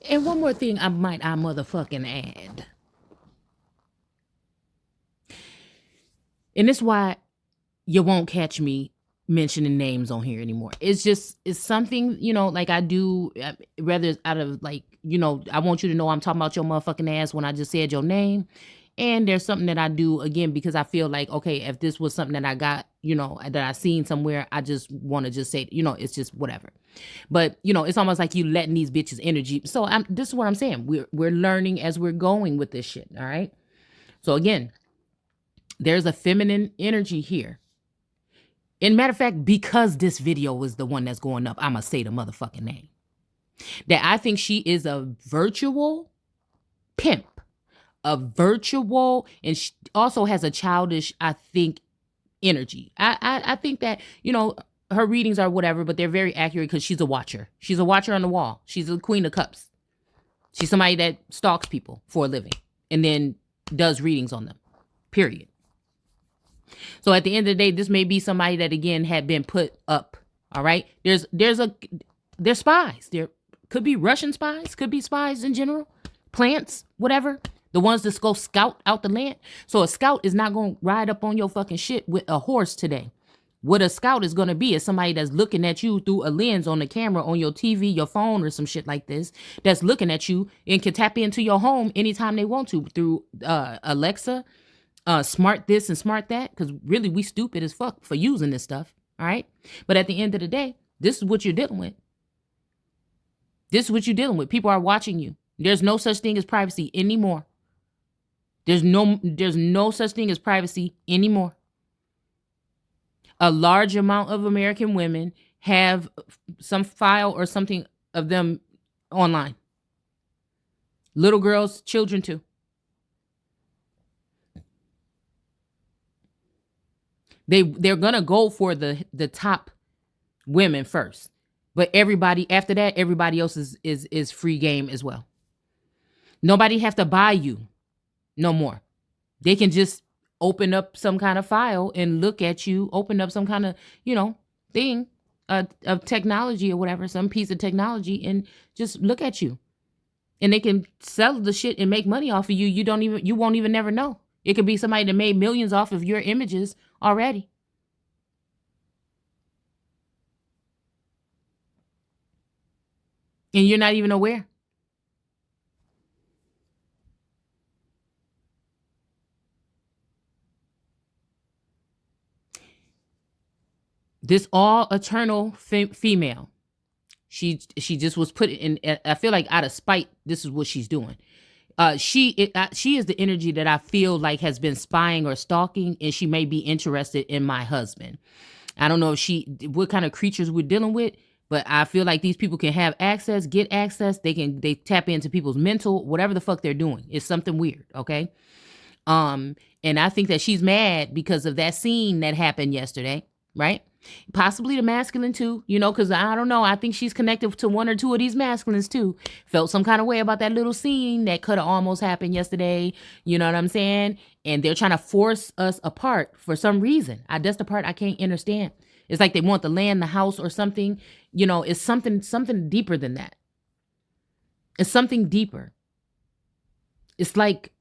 And one more thing I motherfucking add. And this is why you won't catch me mentioning names on here anymore. It's something, like I do, rather out of like, I want you to know I'm talking about your motherfucking ass when I just said your name. And there's something that I do again because I feel like, okay, if this was something that I got, that I seen somewhere, I just want to just say, it's just whatever. But it's almost like you letting these bitches energy. So this is what I'm saying. We're learning as we're going with this shit. All right. So again, there's a feminine energy here. And matter of fact, because this video was the one that's going up, I'm going to say the motherfucking name. That I think she is a virtual pimp. A virtual, and she also has a childish, I think, energy. I think that, her readings are whatever, but they're very accurate because she's a watcher. She's a watcher on the wall. She's a queen of cups. She's somebody that stalks people for a living and then does readings on them, period. So at the end of the day, this may be somebody that again had been put up. All right. There's spies. There could be Russian spies, could be spies in general, plants, whatever. The ones that go scout out the land. So a scout is not going to ride up on your fucking shit with a horse today. What a scout is going to be is somebody that's looking at you through a lens on the camera, on your TV, your phone, or some shit like this, that's looking at you and can tap into your home anytime they want to through Alexa, smart this and smart that. Because really, we stupid as fuck for using this stuff. All right. But at the end of the day, this is what you're dealing with. This is what you're dealing with. People are watching you. There's no such thing as privacy anymore. There's no such thing as privacy anymore. A large amount of American women have some file or something of them online. Little girls, children too. They're gonna go for the top women first. But everybody after that, everybody else is free game as well. Nobody have to buy you no more. They can just open up some kind of file and look at you, open up some kind of, thing of technology or whatever, some piece of technology, and just look at you. And they can sell the shit and make money off of you. You won't even never know. It could be somebody that made millions off of your images already. And you're not even aware. This all eternal female, she just was put in. I feel like out of spite, this is what she's doing. She is the energy that I feel like has been spying or stalking, and she may be interested in my husband. I don't know what kind of creatures we're dealing with, but I feel like these people can have access, get access. They tap into people's mental, whatever the fuck they're doing. It's something weird, okay? And I think that she's mad because of that scene that happened yesterday, right? Possibly the masculine too, because I don't know. I think she's connected to one or two of these masculines too. Felt some kind of way about that little scene that could have almost happened yesterday. You know what I'm saying? And they're trying to force us apart for some reason. That's the part I can't understand. It's like they want the land, the house, or something. It's something deeper than that. It's something deeper. It's like,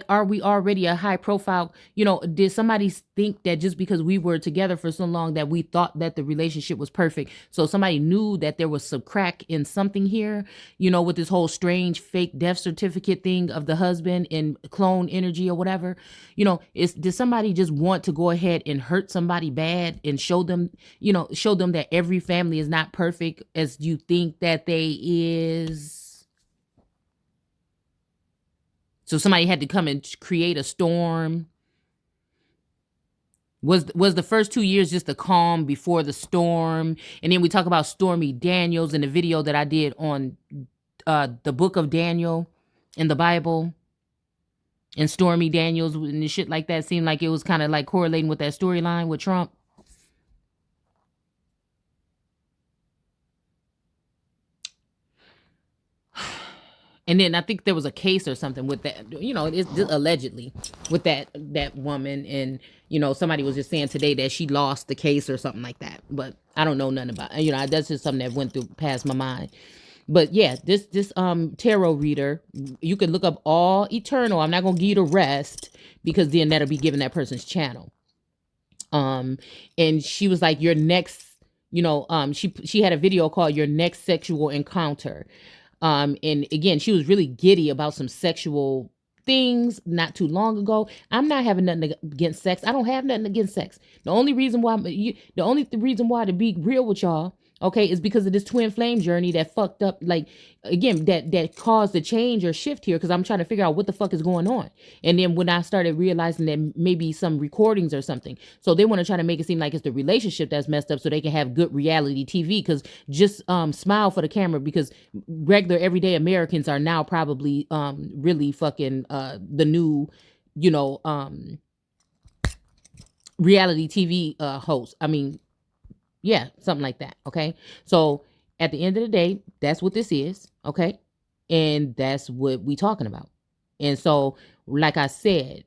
are we already a high profile? Did somebody think that just because we were together for so long that we thought that the relationship was perfect? So somebody knew that there was some crack in something here, with this whole strange fake death certificate thing of the husband and clone energy or whatever. Did somebody just want to go ahead and hurt somebody bad and show them that every family is not perfect as you think that they is? So somebody had to come and create a storm. Was the first 2 years just the calm before the storm? And then we talk about Stormy Daniels in the video that I did on the book of Daniel in the Bible. And Stormy Daniels and shit like that seemed like it was kind of like correlating with that storyline with Trump. And then I think there was a case or something with that, it's allegedly with that woman. And, somebody was just saying today that she lost the case or something like that. But I don't know nothing about it. That's just something that went through past my mind. But yeah, this tarot reader, you can look up all eternal. I'm not gonna give you the rest because then that'll be giving that person's channel. And she was like, your next, she had a video called Your Next Sexual Encounter. And again, she was really giddy about some sexual things not too long ago. I'm not having nothing against sex. I don't have nothing against sex. The only reason why, to be real with y'all, okay, is because of this twin flame journey that fucked up, like, again, that caused the change or shift here, because I'm trying to figure out what the fuck is going on. And then when I started realizing that maybe some recordings or something, so they want to try to make it seem like it's the relationship that's messed up so they can have good reality TV, because just smile for the camera, because regular everyday Americans are now probably really fucking the new, reality TV host. I mean, yeah, something like that. Okay. So at the end of the day, that's what this is. Okay. And that's what we talking about. And so, like I said,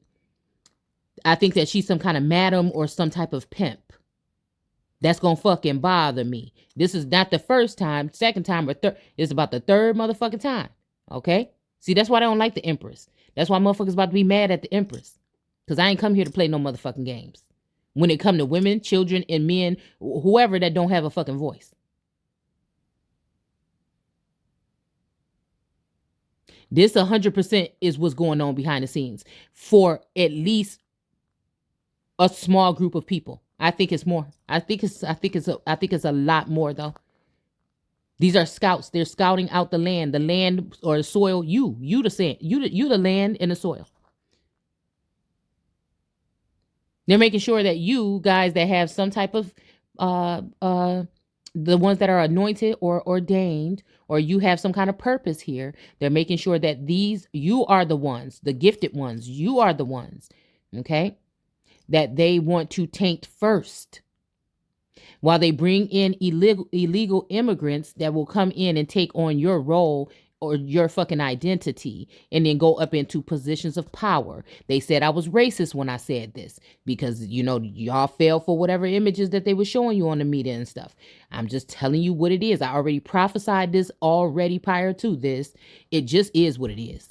I think that she's some kind of madam or some type of pimp. That's going to fucking bother me. This is not the first time, second time, or third. It's about the third motherfucking time. Okay. See, that's why I don't like the Empress. That's why motherfuckers about to be mad at the Empress. Because I ain't come here to play no motherfucking games. When it come to women, children, and men, whoever that don't have a fucking voice. This 100% is what's going on behind the scenes for at least a small group of people. I think it's more. I think it's a lot more though. These are scouts. They're scouting out the land or the soil. You the sand, you the land and the soil. They're making sure that you guys that have some type of the ones that are anointed or ordained, or you have some kind of purpose here, they're making sure that you are the ones, the gifted ones, you are the ones, okay, that they want to taint first, while they bring in illegal immigrants that will come in and take on your role or your fucking identity, and then go up into positions of power. They said I was racist when I said this because, y'all fell for whatever images that they were showing you on the media and stuff. I'm just telling you what it is. I already prophesied this already prior to this. It just is what it is.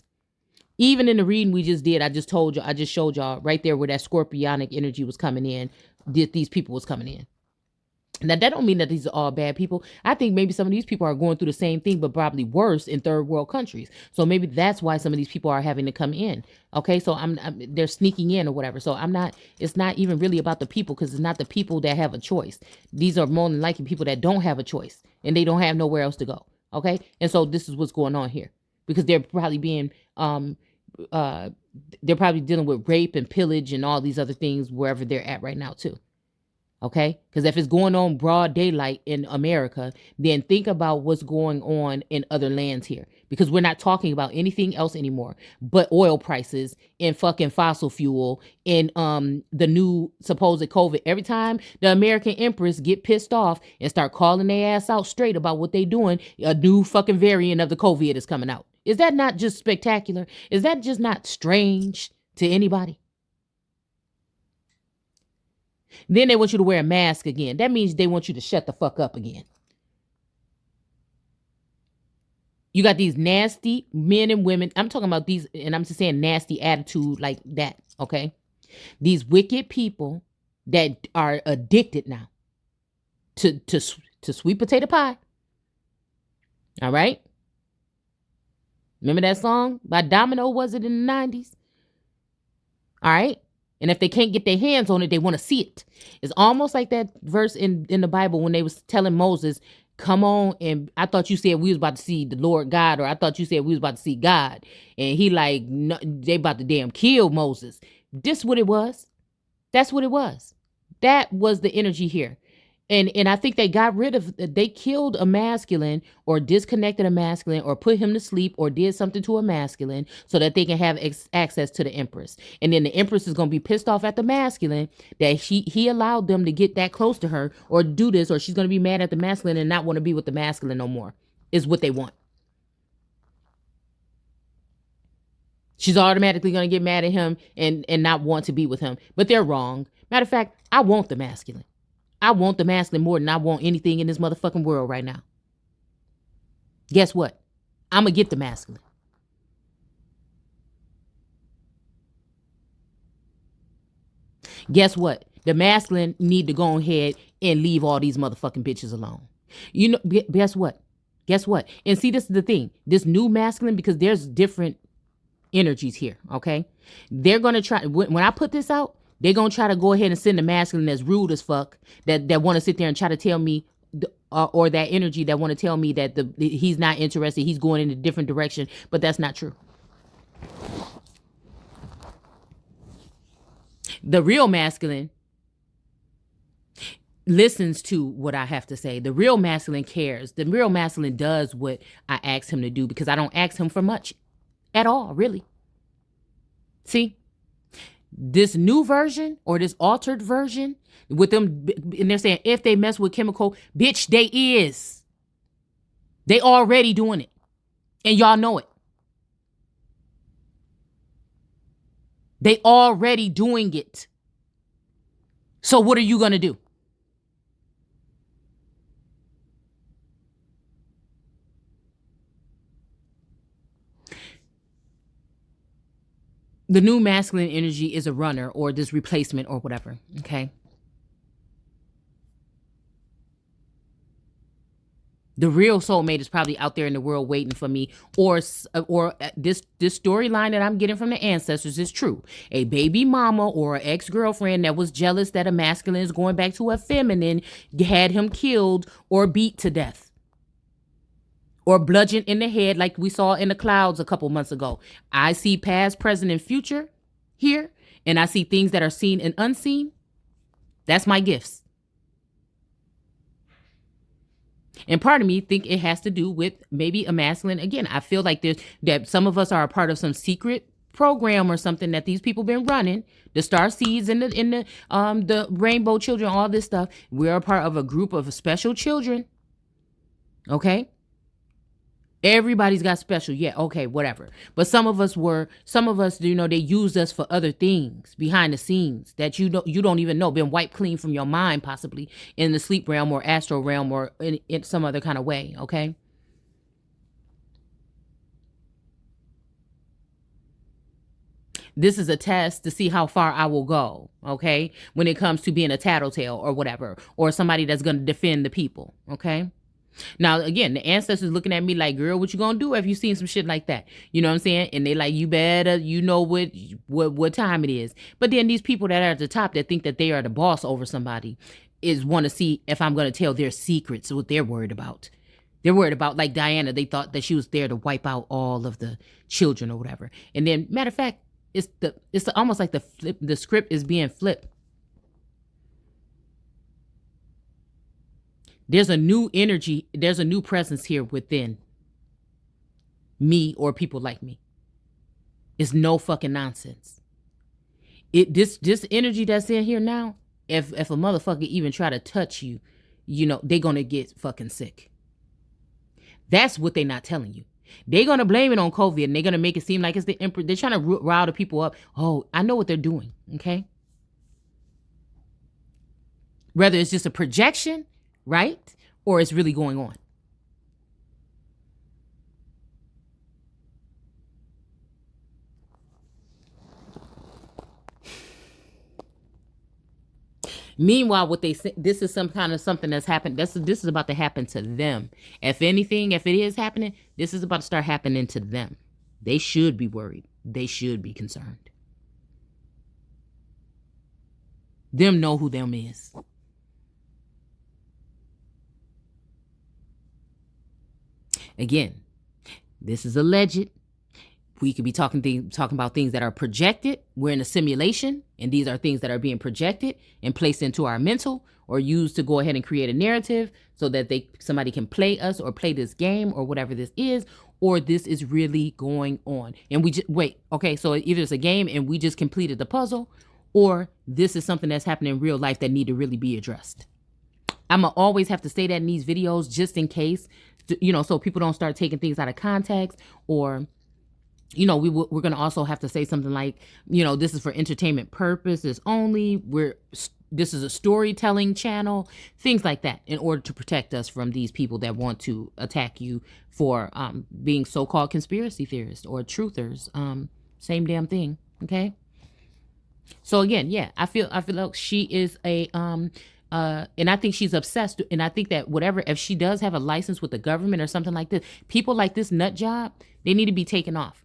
Even in the reading we just did, I just showed y'all right there where that scorpionic energy was coming in, these people was coming in. Now, that don't mean that these are all bad people. I think maybe some of these people are going through the same thing, but probably worse in third world countries. So maybe that's why some of these people are having to come in. Okay, so they're sneaking in or whatever. So it's not even really about the people, because it's not the people that have a choice. These are more than likely people that don't have a choice and they don't have nowhere else to go. Okay, and so this is what's going on here, because they're probably being they're probably dealing with rape and pillage and all these other things wherever they're at right now too. Okay, because if it's going on broad daylight in America, then think about what's going on in other lands here, because we're not talking about anything else anymore but oil prices and fucking fossil fuel and the new supposed COVID. Every time the American Empress get pissed off and start calling their ass out straight about what they doing, a new fucking variant of the COVID is coming out. Is that not just spectacular? Is that just not strange to anybody? Then they want you to wear a mask again. That means they want you to shut the fuck up again. You got these nasty men and women. I'm talking about these, and I'm just saying nasty attitude like that, okay? These wicked people that are addicted now to sweet potato pie. All right? Remember that song by Domino, was it in the 90s? All right? And if they can't get their hands on it, they want to see it. It's almost like that verse in the Bible when they was telling Moses, come on, and I thought you said we was about to see the Lord God, or I thought you said we was about to see God. And he like, no, they about to damn kill Moses. This what it was. That's what it was. That was the energy here. And I think they killed a masculine, or disconnected a masculine, or put him to sleep, or did something to a masculine so that they can have access to the Empress. And then the Empress is going to be pissed off at the masculine that he allowed them to get that close to her or do this, or she's going to be mad at the masculine and not want to be with the masculine no more, is what they want. She's automatically going to get mad at him and not want to be with him. But they're wrong. Matter of fact, I want the masculine. I want the masculine more than I want anything in this motherfucking world right now. Guess what? I'm going to get the masculine. Guess what? The masculine need to go ahead and leave all these motherfucking bitches alone. You know, guess what? Guess what? And see, this is the thing. This new masculine, because there's different energies here, okay? They're going to try, when I put this out, they're going to try to go ahead and send the masculine that's rude as fuck, that want to sit there and try to tell me, or that energy that want to tell me that he's not interested, he's going in a different direction, but that's not true. The real masculine listens to what I have to say. The real masculine cares. The real masculine does what I ask him to do, because I don't ask him for much at all, really. See, this new version, or this altered version with them, and they're saying if they mess with chemical, bitch, they is. They already doing it. And y'all know it. They already doing it. So what are you going to do? The new masculine energy is a runner, or this replacement, or whatever, okay? The real soulmate is probably out there in the world waiting for me, or this storyline that I'm getting from the ancestors is true. A baby mama or an ex-girlfriend that was jealous that a masculine is going back to a feminine had him killed or beat to death, or bludgeoned in the head like we saw in the clouds a couple months ago. I see past, present, and future here, and I see things that are seen and unseen. That's my gifts. And part of me think it has to do with maybe a masculine. Again, I feel like that some of us are a part of some secret program or something that these people been running. The star seeds and the rainbow children, all this stuff. We're a part of a group of special children. Okay? Everybody's got special. Yeah, okay, whatever. But some of us, you know, they used us for other things behind the scenes that you don't even know, been wiped clean from your mind, possibly in the sleep realm or astral realm, or in some other kind of way, okay? This is a test to see how far I will go, okay? When it comes to being a tattletale or whatever, or somebody that's going to defend the people, okay? Now, again, the ancestors looking at me like, girl, what you gonna do if you seen some shit like that? You know what I'm saying? And they like, you better, you know what time it is. But then these people that are at the top that think that they are the boss over somebody want to see if I'm going to tell their secrets, what they're worried about. They're worried about, like Diana, they thought that she was there to wipe out all of the children or whatever. And then, matter of fact, it's almost like the script is being flipped. There's a new energy, there's a new presence here within me or people like me. It's no fucking nonsense. This energy that's in here now, if a motherfucker even try to touch you, you know, they're gonna get fucking sick. That's what they're not telling you. They're gonna blame it on COVID, and they're gonna make it seem like it's the emperor. They're trying to rile the people up. Oh, I know what they're doing, okay? Whether it's just a projection, right? Or it's really going on. Meanwhile, what they say, this is some kind of something that's happened. This is about to happen to them. If anything, if it is happening, this is about to start happening to them. They should be worried. They should be concerned. Them know who them is. Again, this is alleged. We could be talking about things that are projected. We're in a simulation, and these are things that are being projected and placed into our mental, or used to go ahead and create a narrative so that somebody can play us or play this game or whatever this is, or this is really going on. And we just wait. Okay, so either it's a game and we just completed the puzzle, or this is something that's happening in real life that need to really be addressed. I'm gonna always have to say that in these videos just in case, you know, so people don't start taking things out of context, or, you know, we're going to also have to say something like, you know, this is for entertainment purposes only. We're, this is a storytelling channel, things like that, in order to protect us from these people that want to attack you for being so-called conspiracy theorists or truthers. Same damn thing. Okay. So again, yeah, I feel like she is a and I think she's obsessed. And I think that whatever, if she does have a license with the government or something like this, people like this nut job, they need to be taken off.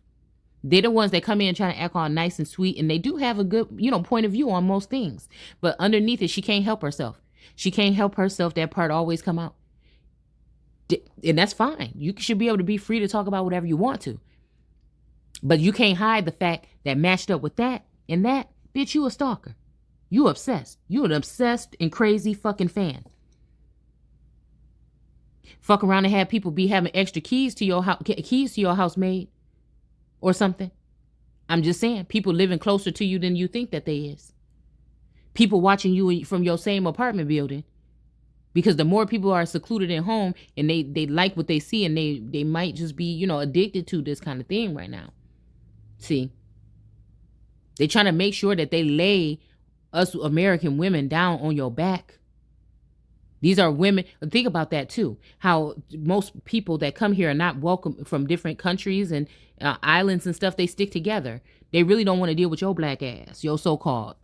They're the ones that come in trying to act all nice and sweet, and they do have a good, point of view on most things. But underneath it, she can't help herself. She can't help herself. That part always come out. And that's fine. You should be able to be free to talk about whatever you want to. But you can't hide the fact that matched up with that and that, bitch, you a stalker. You obsessed. You an obsessed and crazy fucking fan. Fuck around and have people be having extra keys to your house made. Or something. I'm just saying, people living closer to you than you think that they is. People watching you from your same apartment building. Because the more people are secluded at home and they like what they see, and they might just be, addicted to this kind of thing right now. See? They trying to make sure that they lay us American women down on your back. These are women. Think about that too. How most people that come here are not welcome from different countries and islands and stuff. They stick together. They really don't want to deal with your black ass, your so-called.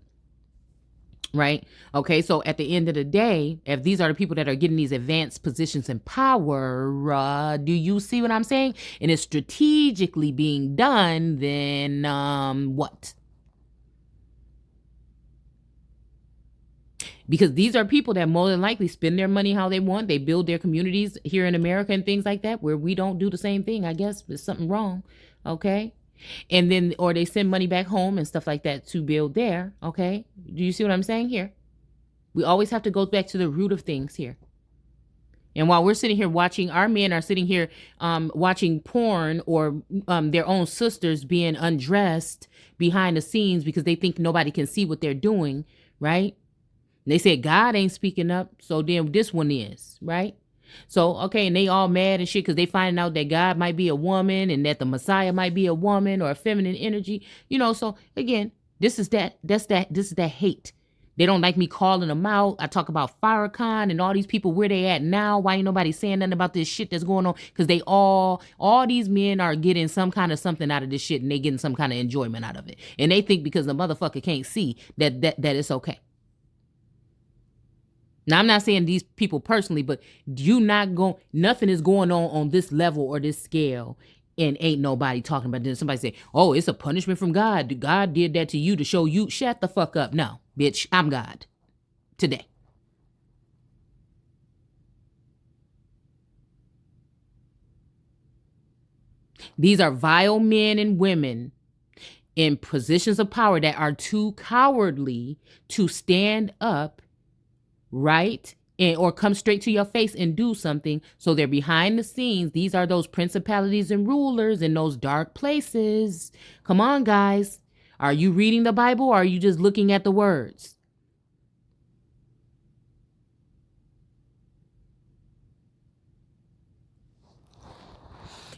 Right? Okay, so at the end of the day, if these are the people that are getting these advanced positions in power, do you see what I'm saying? And it's strategically being done, then what? Because these are people that more than likely spend their money how they want. They build their communities here in America and things like that, where we don't do the same thing. I guess there's something wrong. Okay. And then, or they send money back home and stuff like that to build there. Okay. Do you see what I'm saying here? We always have to go back to the root of things here. And while we're sitting here watching, our men are sitting here watching porn or their own sisters being undressed behind the scenes because they think nobody can see what they're doing. Right. They said God ain't speaking up, so then this one is, right? So, okay, and they all mad and shit because they finding out that God might be a woman and that the Messiah might be a woman or a feminine energy. So again, this is that hate. They don't like me calling them out. I talk about Farrakhan and all these people, where they at now. Why ain't nobody saying nothing about this shit that's going on? Because they all these men are getting some kind of something out of this shit, and they getting some kind of enjoyment out of it. And they think because the motherfucker can't see that it's okay. Now, I'm not saying these people personally, but nothing is going on this level or this scale, and ain't nobody talking about this. Somebody say, oh, it's a punishment from God. God did that to you to show you. Shut the fuck up. No, bitch, I'm God today. These are vile men and women in positions of power that are too cowardly to stand up, right? Or come straight to your face and do something. So they're behind the scenes. These are those principalities and rulers in those dark places. Come on, guys. Are you reading the Bible, or are you just looking at the words?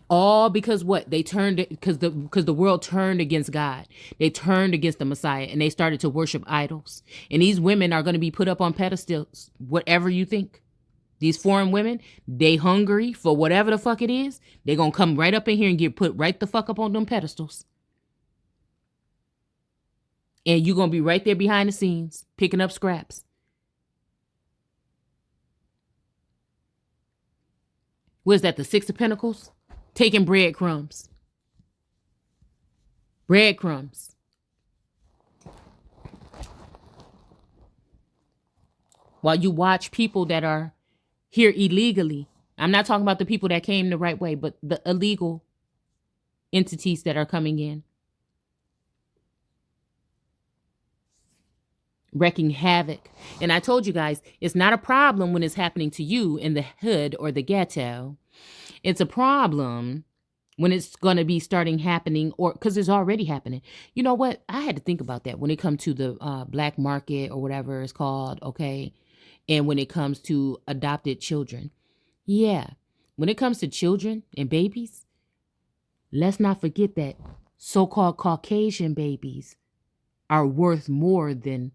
All because what? They turned, because the world turned against God. They turned against the Messiah, and they started to worship idols. And these women are going to be put up on pedestals, whatever you think. These foreign women, they hungry for whatever the fuck it is. They're going to come right up in here and get put right the fuck up on them pedestals. And you're going to be right there behind the scenes, picking up scraps. What is that, the Six of Pentacles? Taking breadcrumbs. Breadcrumbs. While you watch people that are here illegally. I'm not talking about the people that came the right way, but the illegal entities that are coming in. Wreaking havoc. And I told you guys, it's not a problem when it's happening to you in the hood or the ghetto. It's a problem when it's going to be starting happening, or because it's already happening. You know what? I had to think about that when it comes to the black market or whatever it's called, okay? And when it comes to adopted children. Yeah. When it comes to children and babies, let's not forget that so-called Caucasian babies are worth more than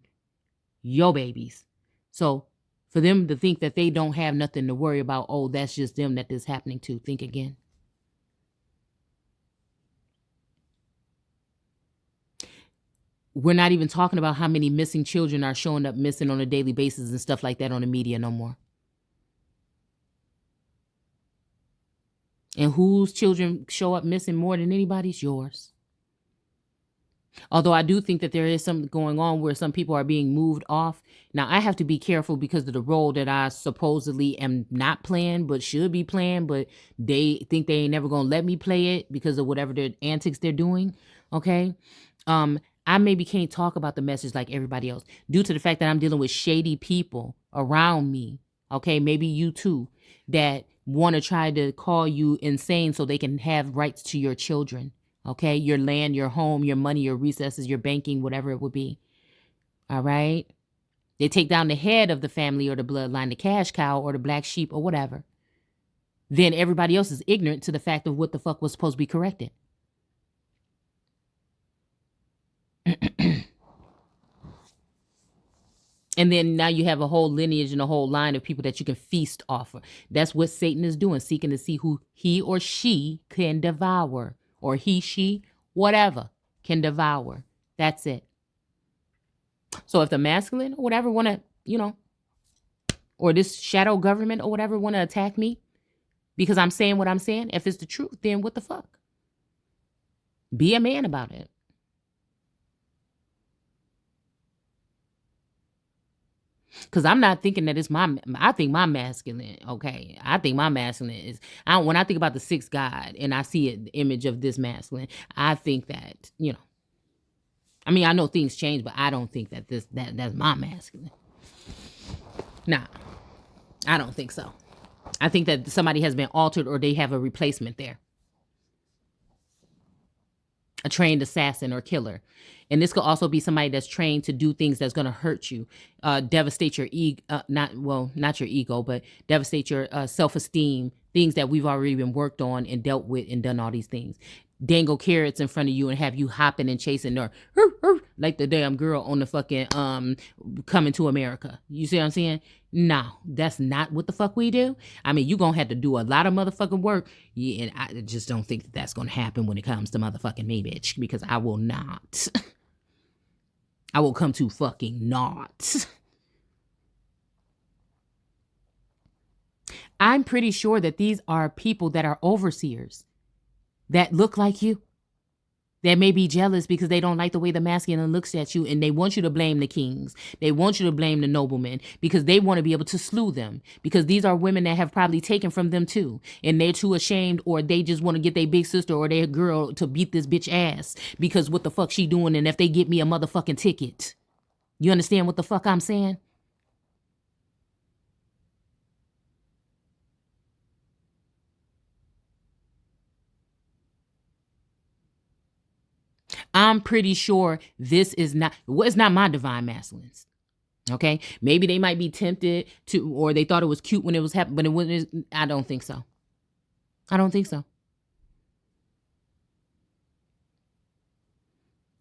your babies. So for them to think that they don't have nothing to worry about, oh, that's just them that this is happening to, think again. We're not even talking about how many missing children are showing up missing on a daily basis and stuff like that on the media no more. And whose children show up missing more than anybody's? Yours. Although I do think that there is something going on where some people are being moved off. Now, I have to be careful because of the role that I supposedly am not playing, but should be playing, but they think they ain't never going to let me play it because of whatever their antics they're doing, okay? I maybe can't talk about the message like everybody else due to the fact that I'm dealing with shady people around me, okay? Maybe you too, that want to try to call you insane so they can have rights to your children. Okay, your land, your home, your money, your resources, your banking, whatever it would be. All right. They take down the head of the family or the bloodline, the cash cow or the black sheep or whatever. Then everybody else is ignorant to the fact of what the fuck was supposed to be corrected. And then now you have a whole lineage and a whole line of people that you can feast off of. That's what Satan is doing, seeking to see who he or she can devour. Or he, she, whatever, can devour. That's it. So if the masculine or whatever want to, or this shadow government or whatever want to attack me because I'm saying what I'm saying, if it's the truth, then what the fuck? Be a man about it. Because I'm not thinking that I think my masculine, okay. I think my masculine is, when I think about the sixth God and I see an image of this masculine, I think that, I mean, I know things change, but I don't think that that's my masculine. Nah, I don't think so. I think that somebody has been altered or they have a replacement there. A trained assassin or killer. And this could also be somebody that's trained to do things that's going to hurt you, devastate your ego, not your ego, but devastate your self-esteem, things that we've already been worked on and dealt with and done all these things. Dangle carrots in front of you and have you hopping and chasing or like the damn girl on the fucking Coming to America. You see what I'm saying? No, that's not what the fuck we do. I mean, you're going to have to do a lot of motherfucking work. Yeah, and I just don't think that that's going to happen when it comes to motherfucking me, bitch, because I will not. I will come to fucking not. I'm pretty sure that these are people that are overseers that look like you, that may be jealous because they don't like the way the masculine looks at you and they want you to blame the kings. They want you to blame the noblemen because they want to be able to slew them because these are women that have probably taken from them too. And they're too ashamed or they just want to get their big sister or their girl to beat this bitch ass because what the fuck she doing and if they get me a motherfucking ticket. You understand what the fuck I'm saying? I'm pretty sure this is not, well, it's not my divine masculines. Okay. Maybe they might be tempted to, or they thought it was cute when it was happening, but it wasn't. I don't think so. I don't think so.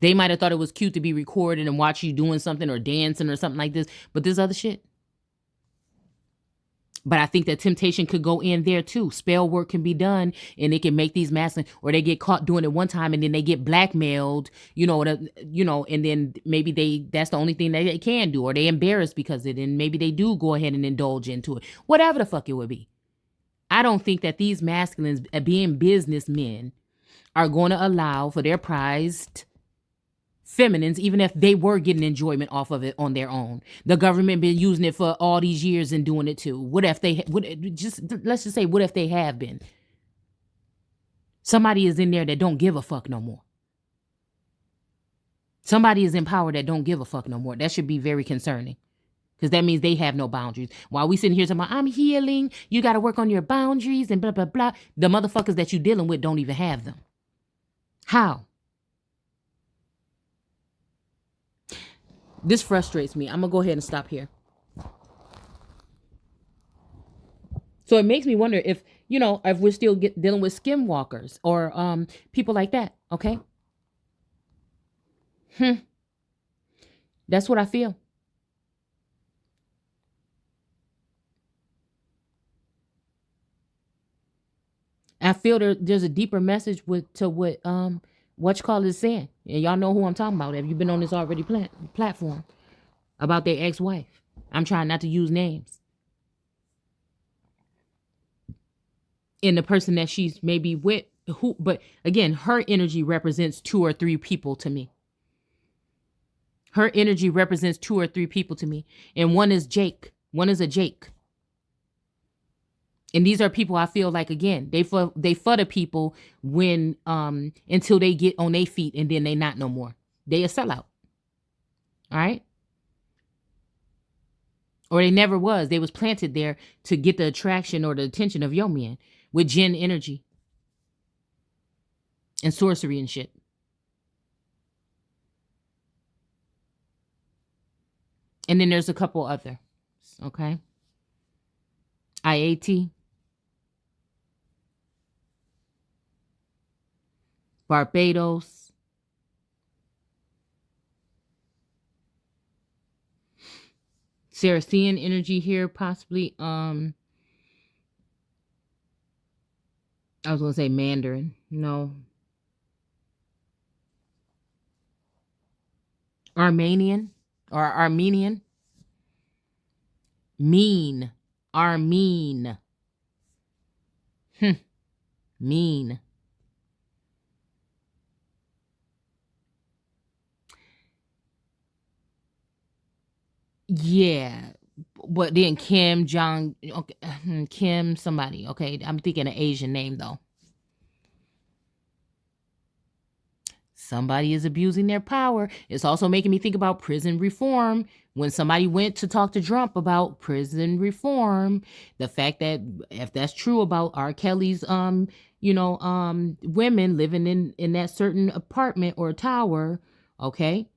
They might have thought it was cute to be recorded and watch you doing something or dancing or something like this, but this other shit. But I think that temptation could go in there too. Spell work can be done and it can make these masculine, or they get caught doing it one time and then they get blackmailed, and then maybe that's the only thing that they can do, or they embarrassed because of it, and maybe they do go ahead and indulge into it. Whatever the fuck it would be. I don't think that these masculines, being businessmen, are going to allow for their prized feminines, even if they were getting enjoyment off of it on their own. The government been using it for all these years and doing it too. What if let's just say, what if they have been? Somebody is in there that don't give a fuck no more. Somebody is in power that don't give a fuck no more. That should be very concerning. Because that means they have no boundaries. While we sitting here talking about, I'm healing, you got to work on your boundaries and blah, blah, blah. The motherfuckers that you dealing with don't even have them. How? This frustrates me. I'm going to go ahead and stop here. So it makes me wonder if, if we're still dealing with skinwalkers or people like that. Okay. That's what I feel. I feel there's a deeper message to what you call is saying. And y'all know who I'm talking about. Have you been on this already platform about their ex-wife? I'm trying not to use names. And the person that she's maybe with, but again, her energy represents 2 or 3 people to me. Her energy represents 2 or 3 people to me. And one is Jake. One is a Jake. And these are people I feel like, again, they for the people when until they get on their feet and then they not no more. They a sellout. All right? Or they never was. They was planted there to get the attraction or the attention of your men with Jinn energy and sorcery and shit. And then there's a couple other. Okay? IAT. Barbados. Saracen energy here, possibly. I was gonna say Mandarin. No. Armenian or Armenian. Mean. Armene. Mean. Yeah. But then Kim Jong, okay, Kim somebody. Okay, I'm thinking an Asian name though. Somebody is abusing their power. It's also making me think about prison reform. When somebody went to talk to Trump about prison reform, the fact that if that's true about R. Kelly's women living in that certain apartment or tower, okay?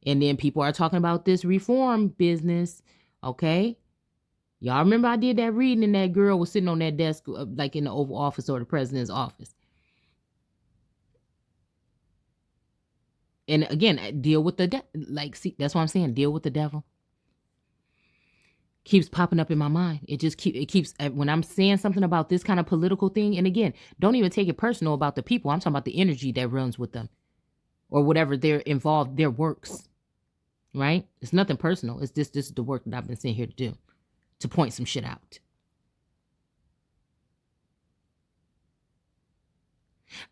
And then people are talking about this reform business, okay? Y'all remember I did that reading and that girl was sitting on that desk like in the Oval Office or the president's office. And again, deal with the see, that's what I'm saying. Deal with the devil. Keeps popping up in my mind. It keeps when I'm saying something about this kind of political thing. And again, don't even take it personal about the people. I'm talking about the energy that runs with them, or whatever they're involved. Their works, right? It's nothing personal. It's this is the work that I've been sent here to do, to point some shit out.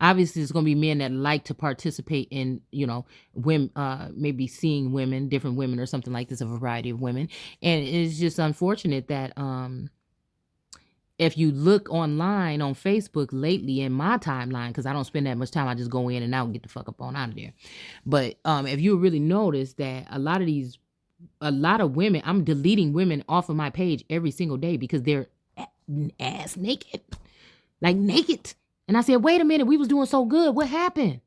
Obviously, there's going to be men that like to participate in, women, maybe seeing women, different women or something like this, a variety of women. And it's just unfortunate that if you look online on Facebook lately in my timeline, because I don't spend that much time, I just go in and out and get the fuck up on out of there. But if you really notice that a lot of women, I'm deleting women off of my page every single day because they're ass naked, like naked. And I said, wait a minute, we was doing so good. What happened?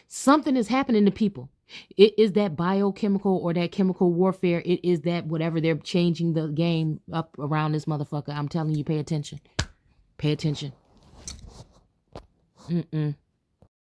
Something is happening to people. It is that biochemical or that chemical warfare. It is that whatever, they're changing the game up around this motherfucker. I'm telling you, pay attention. Pay attention.